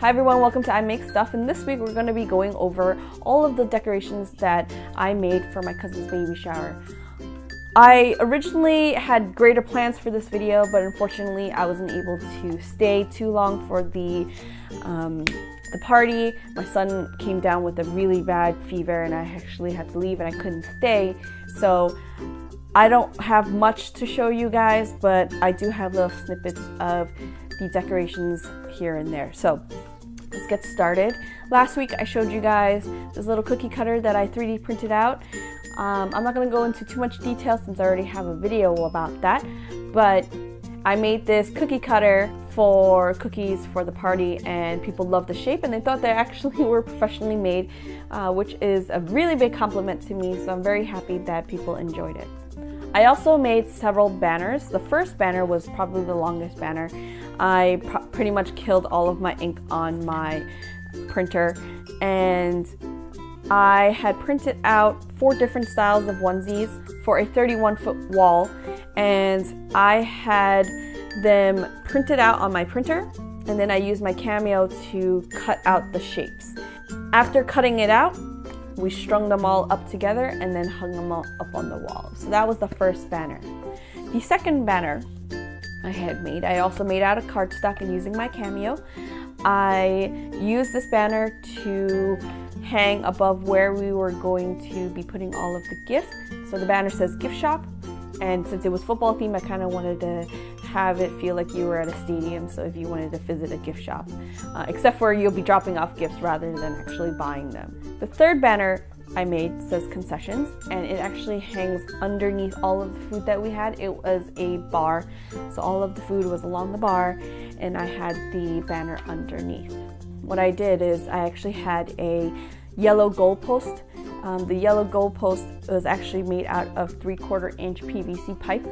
Hi everyone, welcome to I Make Stuff, and this week we're going to be going over all of the decorations that I made for my cousin's baby shower. I originally had greater plans for this video, but unfortunately I wasn't able to stay too long for the party. My son came down with a really bad fever and I actually had to leave and I couldn't stay, so I don't have much to show you guys, but I do have little snippets of the decorations here and there. So let's get started. Last week I showed you guys this little cookie cutter that I 3D printed out. I'm not going to go into too much detail since I already have a video about that, but I made this cookie cutter for cookies for the party and people loved the shape and they thought they actually were professionally made, which is a really big compliment to me, so I'm very happy that people enjoyed it. I also made several banners. The first banner was probably the longest banner. I pretty much killed all of my ink on my printer, and I had printed out 4 different styles of onesies for a 31-foot wall, and I had them printed out on my printer, and then I used my Cameo to cut out the shapes. After cutting it out, we strung them all up together and then hung them all up on the wall. So that was the first banner. The second banner I had made, I also made out of cardstock and using my Cameo. I used this banner to hang above where we were going to be putting all of the gifts. So the banner says gift shop, and since it was football themed, I kind of wanted to have it feel like you were at a stadium, so if you wanted to visit a gift shop, except for you'll be dropping off gifts rather than actually buying them. The third banner I made says concessions, and it actually hangs underneath all of the food that we had. It was a bar, so all of the food was along the bar and I had the banner underneath. What I did is I actually had a yellow goalpost. The yellow goalpost was actually made out of 3/4 inch PVC pipe.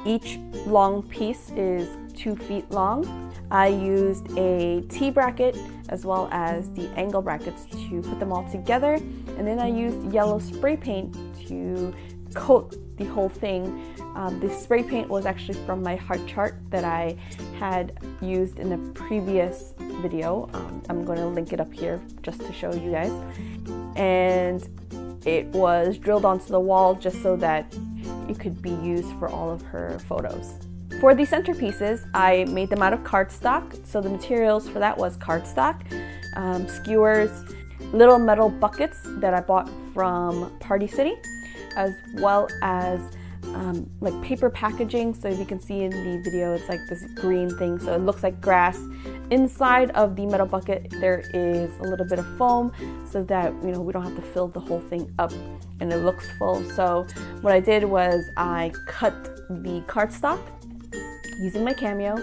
Each long piece is 2 feet long. I used a T-bracket as well as the angle brackets to put them all together, and then I used yellow spray paint to coat the whole thing. The spray paint was actually from my heart chart that I had used in a previous video. I'm going to link it up here just to show you guys. And it was drilled onto the wall just so that it could be used for all of her photos. For the centerpieces, I made them out of cardstock. So the materials for that was cardstock, skewers, little metal buckets that I bought from Party City, as well as like paper packaging. So if you can see in the video, it's like this green thing, so it looks like grass. Inside of the metal bucket there is a little bit of foam so that we don't have to fill the whole thing up and it looks full. So what I did was I cut the cardstock using my Cameo,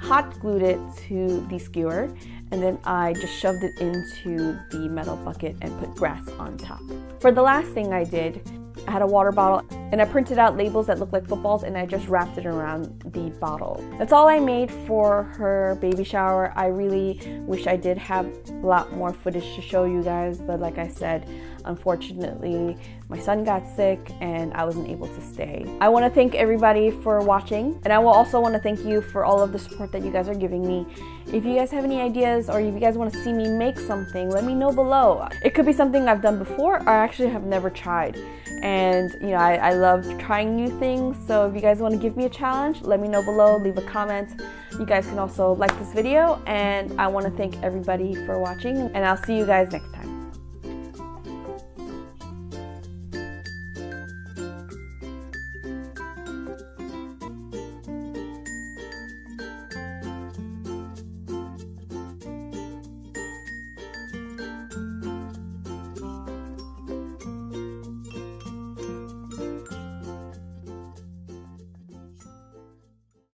hot glued it to the skewer, and then I just shoved it into the metal bucket and put grass on top. For the last thing I did, I had a water bottle and I printed out labels that looked like footballs and I just wrapped it around the bottle. That's all I made for her baby shower. I really wish I did have a lot more footage to show you guys, but like I said, unfortunately my son got sick and I wasn't able to stay. I want to thank everybody for watching, and I will also want to thank you for all of the support that you guys are giving me. If you guys have any ideas or if you guys want to see me make something, let me know below. It could be something I've done before or I actually have never tried. And I love trying new things, so if you guys want to give me a challenge, let me know below, leave a comment. You guys can also like this video, and I want to thank everybody for watching, and I'll see you guys next time.